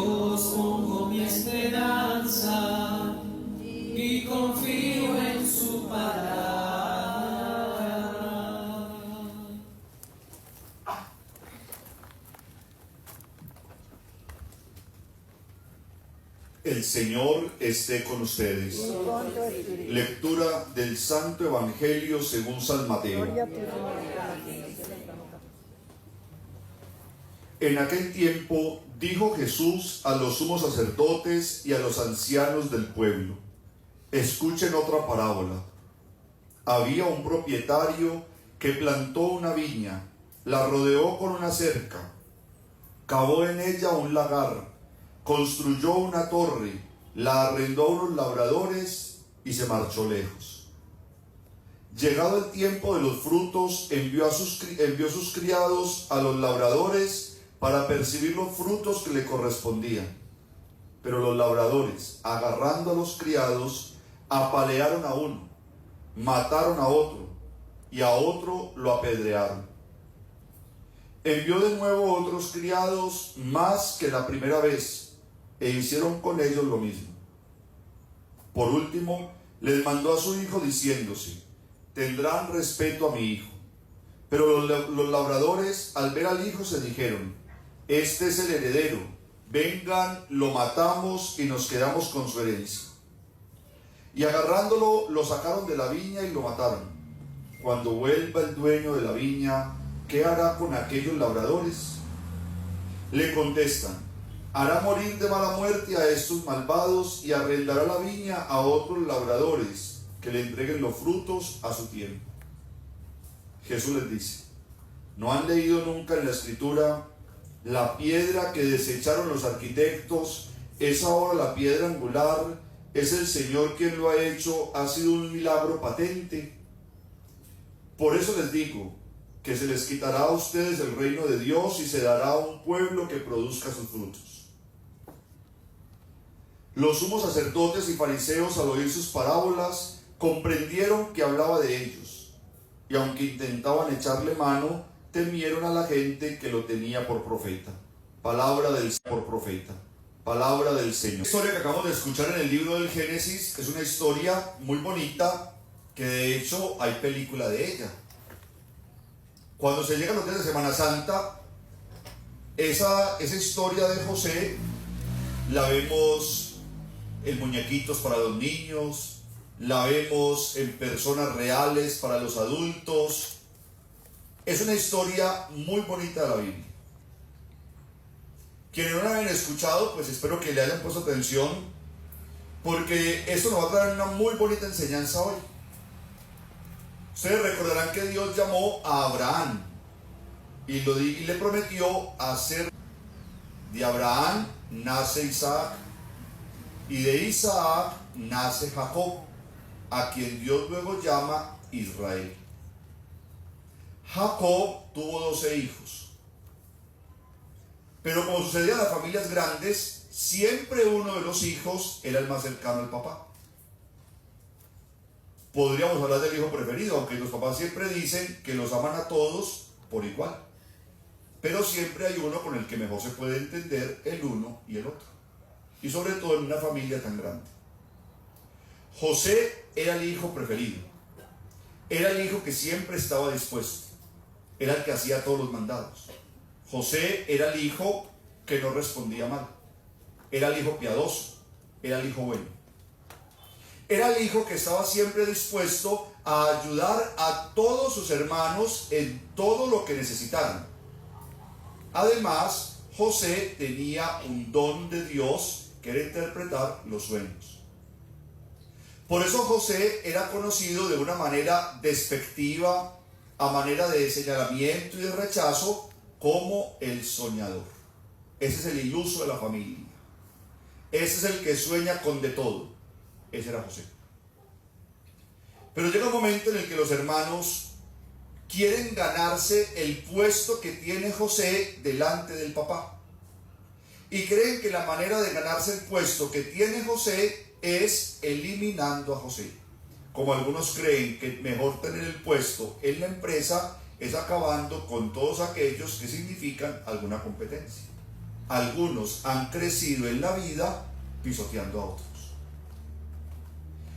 Dios pongo mi esperanza y confío en su palabra. El Señor esté con ustedes. Lectura del Santo Evangelio según San Mateo. En aquel tiempo dijo Jesús a los sumos sacerdotes y a los ancianos del pueblo: escuchen otra parábola. Había un propietario que plantó una viña, la rodeó con una cerca, cavó en ella un lagar, construyó una torre, la arrendó a unos labradores y se marchó lejos. Llegado el tiempo de los frutos, envió sus criados a los labradores para percibir los frutos que le correspondían. Pero los labradores, agarrando a los criados, apalearon a uno, mataron a otro, y a otro lo apedrearon. Envió de nuevo otros criados más que la primera vez, e hicieron con ellos lo mismo. Por último, les mandó a su hijo diciéndose: tendrán respeto a mi hijo. Pero los labradores, al ver al hijo, se dijeron: este es el heredero, vengan, lo matamos y nos quedamos con su herencia. Y agarrándolo, lo sacaron de la viña y lo mataron. Cuando vuelva el dueño de la viña, ¿qué hará con aquellos labradores? Le contestan: hará morir de mala muerte a estos malvados y arrendará la viña a otros labradores que le entreguen los frutos a su tiempo. Jesús les dice: ¿no han leído nunca en la Escritura: la piedra que desecharon los arquitectos es ahora la piedra angular? Es el Señor quien lo ha hecho, ha sido un milagro patente. Por eso les digo que se les quitará a ustedes el reino de Dios y se dará a un pueblo que produzca sus frutos. Los sumos sacerdotes y fariseos, al oír sus parábolas, comprendieron que hablaba de ellos, y aunque intentaban echarle mano, temieron a la gente que lo tenía por profeta. Palabra del Señor. La historia que acabamos de escuchar en el libro del Génesis es una historia muy bonita, que de hecho hay película de ella. Cuando se llegan los días de Semana Santa, esa historia de José la vemos en muñequitos para los niños, la vemos en personas reales para los adultos. Es una historia muy bonita de la Biblia. Quienes no la hayan escuchado, pues espero que le hayan puesto atención, porque esto nos va a traer una muy bonita enseñanza hoy. Ustedes recordarán que Dios llamó a Abraham y le prometió hacer. De Abraham nace Isaac, y de Isaac nace Jacob, a quien Dios luego llama Israel. Jacob tuvo 12 hijos, pero como sucedía en las familias grandes, siempre uno de los hijos era el más cercano al papá. Podríamos hablar del hijo preferido, aunque los papás siempre dicen que los aman a todos por igual, pero siempre hay uno con el que mejor se puede entender el uno y el otro, y sobre todo en una familia tan grande. José era el hijo preferido, era el hijo que siempre estaba dispuesto, era el que hacía todos los mandados. José era el hijo que no respondía mal, era el hijo piadoso, era el hijo bueno. Era el hijo que estaba siempre dispuesto a ayudar a todos sus hermanos en todo lo que necesitaran. Además, José tenía un don de Dios, que era interpretar los sueños. Por eso José era conocido de una manera despectiva, a manera de señalamiento y de rechazo, como el soñador. Ese es el iluso de la familia. Ese es el que sueña con de todo. Ese era José. Pero llega un momento en el que los hermanos quieren ganarse el puesto que tiene José delante del papá. Y creen que la manera de ganarse el puesto que tiene José es eliminando a José. Como algunos creen que mejor tener el puesto en la empresa es acabando con todos aquellos que significan alguna competencia. algunos han crecido en la vida pisoteando a otros.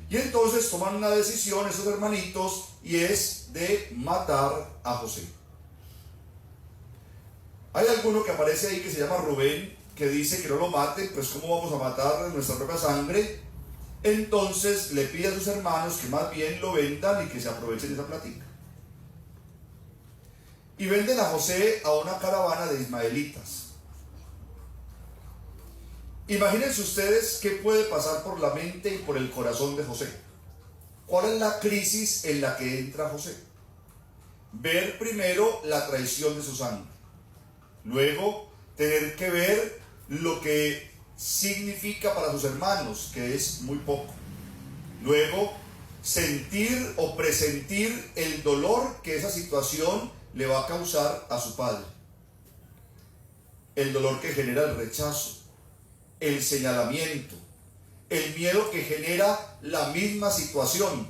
Y entonces toman una decisión esos hermanitos, y es de matar a José. Hay alguno que aparece ahí que se llama Rubén, que dice que no lo maten, pues ¿cómo vamos a matar nuestra propia sangre? Entonces le pide a sus hermanos que más bien lo vendan y que se aprovechen de esa plática. Y venden a José a una caravana de ismaelitas. Imagínense ustedes qué puede pasar por la mente y por el corazón de José. ¿Cuál es la crisis en la que entra José? Ver primero la traición de su sangre. Luego, tener que ver lo que significa para sus hermanos, que es muy poco. Luego, sentir o presentir el dolor que esa situación le va a causar a su padre. El dolor que genera el rechazo, el señalamiento, el miedo que genera la misma situación,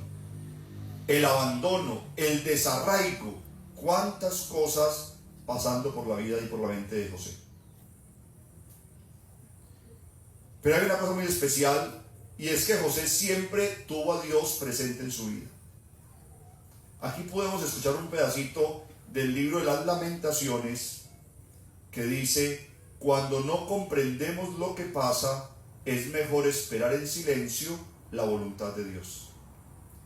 el abandono, el desarraigo. ¿Cuántas cosas pasando por la vida y por la mente de José? Pero hay una cosa muy especial, y es que José siempre tuvo a Dios presente en su vida. Aquí podemos escuchar un pedacito del libro de las Lamentaciones que dice: cuando no comprendemos lo que pasa, es mejor esperar en silencio la voluntad de Dios.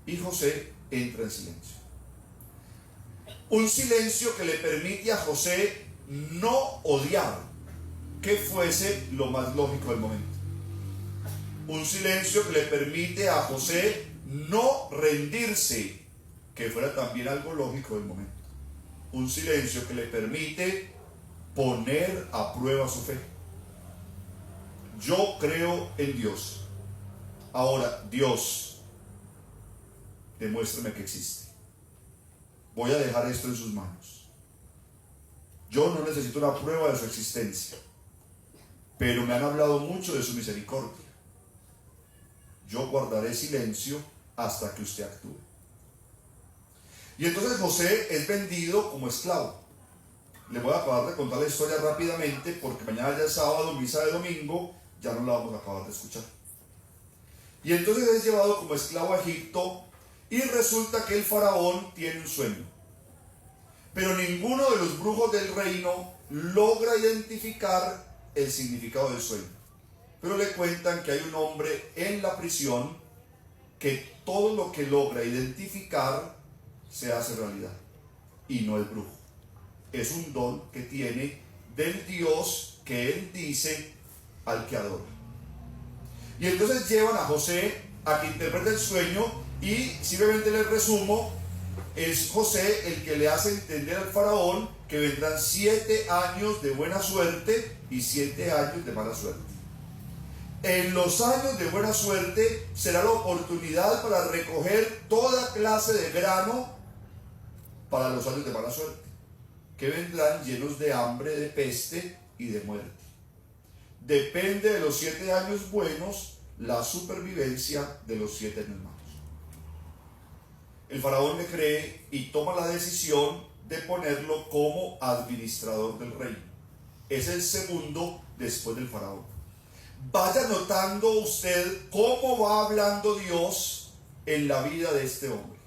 Y José entra en silencio. Un silencio que le permite a José no odiar, que fuese lo más lógico del momento. Un silencio que le permite a José no rendirse, que fuera también algo lógico del momento. Un silencio que le permite poner a prueba su fe. Yo creo en Dios. Ahora, Dios, demuéstrame que existe. Voy a dejar esto en sus manos. Yo no necesito una prueba de su existencia, pero me han hablado mucho de su misericordia. Yo guardaré silencio hasta que usted actúe. Y entonces José es vendido como esclavo. Le voy a acabar de contar la historia rápidamente, porque mañana ya es sábado, misa de domingo, ya no la vamos a acabar de escuchar. Y entonces es llevado como esclavo a Egipto, y resulta que el faraón tiene un sueño. Pero ninguno de los brujos del reino logra identificar el significado del sueño. Pero le cuentan que hay un hombre en la prisión que todo lo que logra identificar se hace realidad. Y no es brujo. Es un don que tiene del Dios que él dice al que adora. Y entonces llevan a José a que interprete el sueño, y simplemente les resumo: es José el que le hace entender al faraón que vendrán 7 años de buena suerte y 7 años de mala suerte. En los años de buena suerte será la oportunidad para recoger toda clase de grano para los años de mala suerte, que vendrán llenos de hambre, de peste y de muerte. Depende de los 7 años buenos la supervivencia de los 7 años malos. El faraón le cree y toma la decisión de ponerlo como administrador del reino. Es el segundo después del faraón. Vaya notando usted cómo va hablando Dios en la vida de este hombre.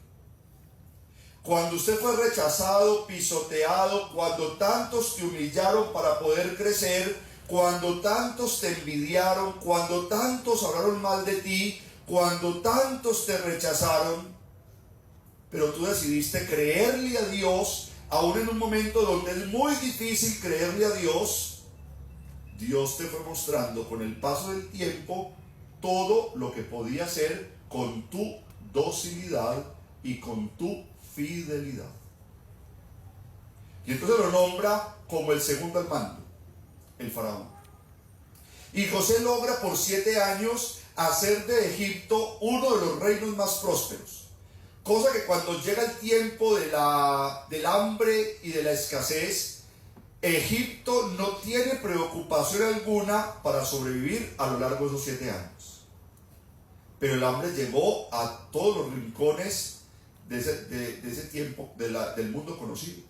Cuando usted fue rechazado, pisoteado, cuando tantos te humillaron para poder crecer, cuando tantos te envidiaron, cuando tantos hablaron mal de ti, cuando tantos te rechazaron, pero tú decidiste creerle a Dios, aún en un momento donde es muy difícil creerle a Dios, Dios te fue mostrando con el paso del tiempo todo lo que podía hacer con tu docilidad y con tu fidelidad. Y entonces lo nombra como el segundo al mando, el faraón. Y José logra por 7 años hacer de Egipto uno de los reinos más prósperos. Cosa que cuando llega el tiempo del hambre y de la escasez, Egipto no tiene preocupación alguna para sobrevivir a lo largo de esos 7 años. Pero el hambre llegó a todos los rincones de ese tiempo del mundo conocido,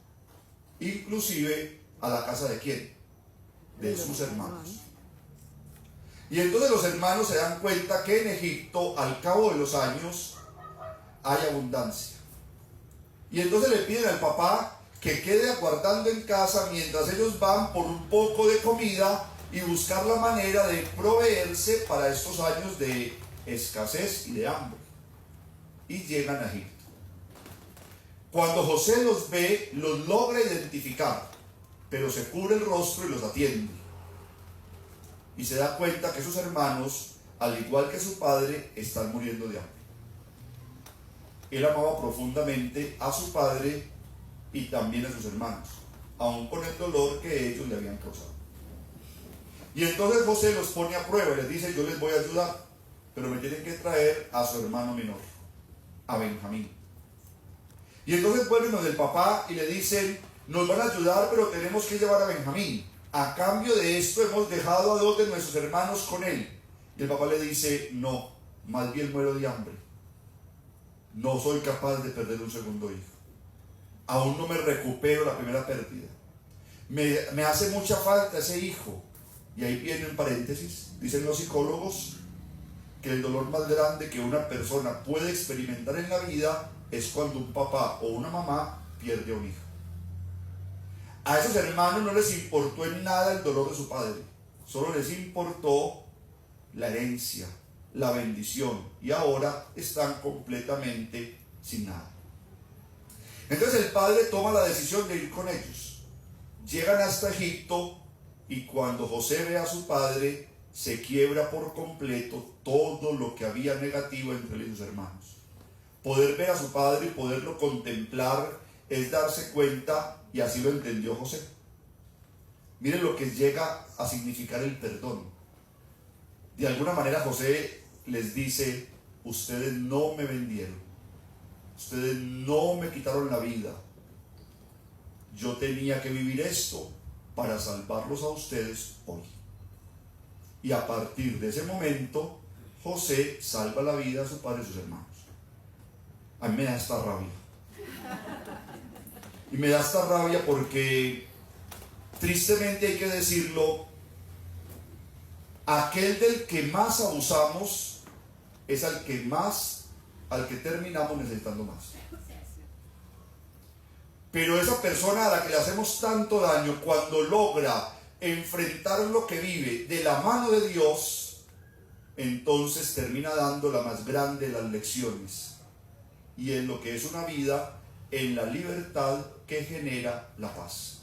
inclusive a la casa de ¿quién? de sus hermanos. Y entonces los hermanos se dan cuenta que en Egipto, al cabo de los años, hay abundancia. Y entonces le piden al papá que quede aguardando en casa mientras ellos van por un poco de comida y buscar la manera de proveerse para estos años de escasez y de hambre. Y llegan a Egipto. Cuando José los ve, los logra identificar, pero se cubre el rostro y los atiende. Y se da cuenta que sus hermanos, al igual que su padre, están muriendo de hambre. Él amaba profundamente a su padre y también a sus hermanos, aun con el dolor que ellos le habían causado. Y entonces José los pone a prueba y les dice: yo les voy a ayudar, pero me tienen que traer a su hermano menor, a Benjamín. Y entonces vuelven donde el papá y le dicen: nos van a ayudar, pero tenemos que llevar a Benjamín. A cambio de esto hemos dejado a 2 de nuestros hermanos con él. Y el papá le dice: no, más bien muero de hambre. No soy capaz de perder un segundo hijo. Aún no me recupero la primera pérdida. Me hace mucha falta ese hijo. Y ahí viene en paréntesis, dicen los psicólogos, que el dolor más grande que una persona puede experimentar en la vida es cuando un papá o una mamá pierde a un hijo. A esos hermanos no les importó en nada el dolor de su padre, solo les importó la herencia, la bendición, y ahora están completamente sin nada. Entonces el padre toma la decisión de ir con ellos. Llegan hasta Egipto y cuando José ve a su padre, se quiebra por completo todo lo que había negativo entre él y sus hermanos. Poder ver a su padre y poderlo contemplar es darse cuenta, y así lo entendió José. Miren lo que llega a significar el perdón. De alguna manera José les dice: ustedes no me vendieron, ustedes no me quitaron la vida, yo tenía que vivir esto para salvarlos a ustedes hoy. Y a partir de ese momento José salva la vida a su padre y a sus hermanos. A mí me da esta rabia. Y me da esta rabia porque, tristemente hay que decirlo, aquel del que más abusamos es al que terminamos necesitando más. Pero esa persona a la que le hacemos tanto daño, cuando logra enfrentar lo que vive de la mano de Dios, entonces termina dando la más grande de las lecciones, y en lo que es una vida en la libertad que genera la paz.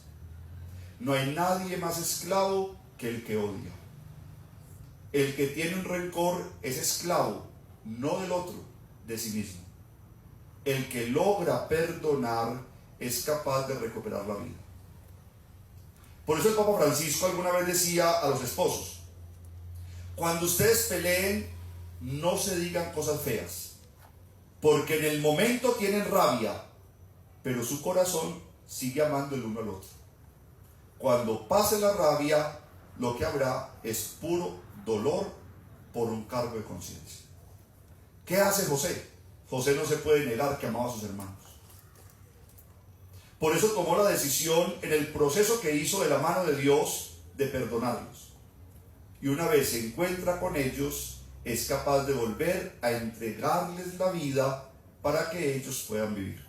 No hay nadie más esclavo que el que odia. El que tiene un rencor es esclavo, no del otro, de sí mismo. El que logra perdonar es capaz de recuperar la vida. Por eso el Papa Francisco alguna vez decía a los esposos: cuando ustedes peleen, no se digan cosas feas, porque en el momento tienen rabia, pero su corazón sigue amando el uno al otro. Cuando pase la rabia, lo que habrá es puro dolor por un cargo de conciencia. ¿Qué hace José? José no se puede negar que amaba a sus hermanos. Por eso tomó la decisión, en el proceso que hizo de la mano de Dios, de perdonarlos. Y una vez se encuentra con ellos, es capaz de volver a entregarles la vida para que ellos puedan vivir.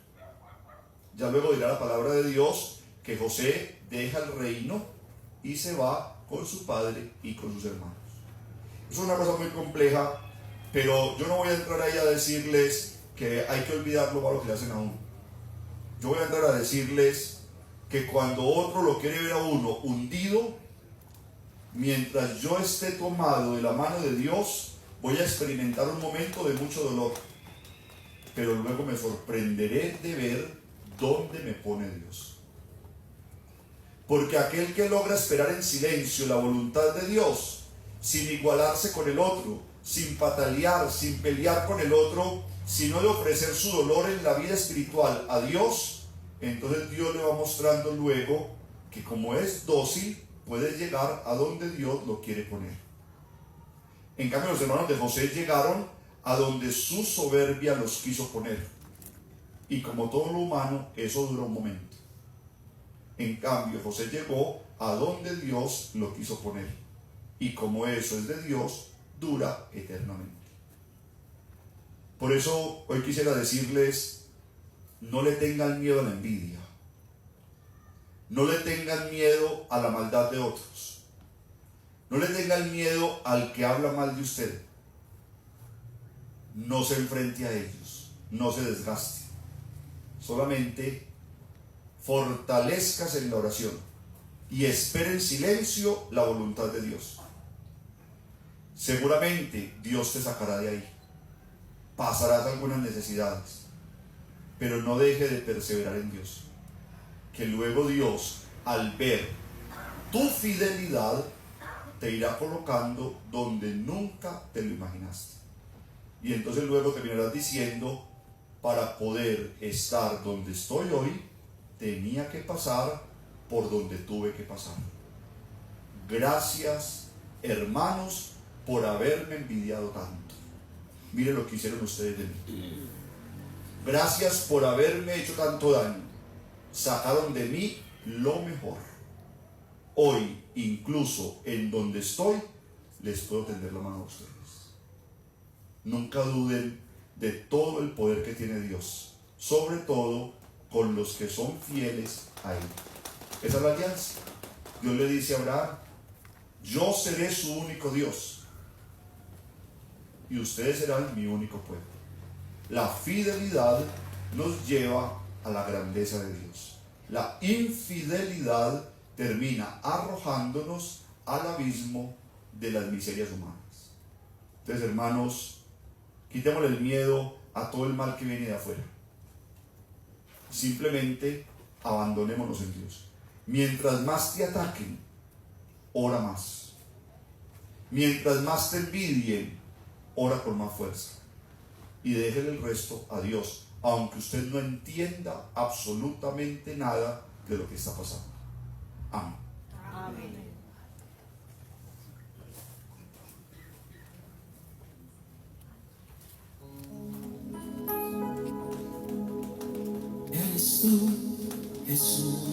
Ya luego dirá la palabra de Dios que José deja el reino y se va con su padre y con sus hermanos. Es una cosa muy compleja, pero yo no voy a entrar ahí a decirles que hay que olvidar lo malo que le hacen a uno. Yo voy a entrar a decirles que cuando otro lo quiere ver a uno hundido, mientras yo esté tomado de la mano de Dios, voy a experimentar un momento de mucho dolor, pero luego me sorprenderé de ver dónde me pone Dios. Porque aquel que logra esperar en silencio la voluntad de Dios, sin igualarse con el otro, sin patalear, sin pelear con el otro, sino de ofrecer su dolor en la vida espiritual a Dios, entonces Dios le va mostrando luego que como es dócil, puede llegar a donde Dios lo quiere poner. En cambio, los hermanos de José llegaron a donde su soberbia los quiso poner. Y como todo lo humano, eso duró un momento. En cambio, José llegó a donde Dios lo quiso poner. Y como eso es de Dios, dura eternamente. Por eso hoy quisiera decirles, no le tengan miedo a la envidia. No le tengan miedo a la maldad de otros. No le tengan miedo al que habla mal de usted. No se enfrente a ellos. No se desgaste. Solamente fortalezcas en la oración y espere en silencio la voluntad de Dios. Seguramente Dios te sacará de ahí. Pasarás algunas necesidades, pero no deje de perseverar en Dios. Que luego Dios, al ver tu fidelidad, te irá colocando donde nunca te lo imaginaste. Y entonces luego terminarás diciendo, para poder estar donde estoy hoy, tenía que pasar por donde tuve que pasar. Gracias, hermanos, por haberme envidiado tanto. Miren lo que hicieron ustedes de mí. Gracias por haberme hecho tanto daño. Sacaron de mí lo mejor. Hoy, incluso en donde estoy, les puedo tender la mano a ustedes. Nunca duden de todo el poder que tiene Dios, sobre todo con los que son fieles a Él. Esa es la alianza. Dios le dice a Abraham, yo seré su único Dios y ustedes serán mi único pueblo. La fidelidad nos lleva a la grandeza de Dios. La infidelidad termina arrojándonos al abismo de las miserias humanas. Entonces, hermanos, quitémosle el miedo a todo el mal que viene de afuera. Simplemente abandonémonos en Dios. Mientras más te ataquen, ora más. Mientras más te envidien, ora con más fuerza. Y déjele el resto a Dios, aunque usted no entienda absolutamente nada de lo que está pasando. Amén. Amén. Eres tú, Jesús.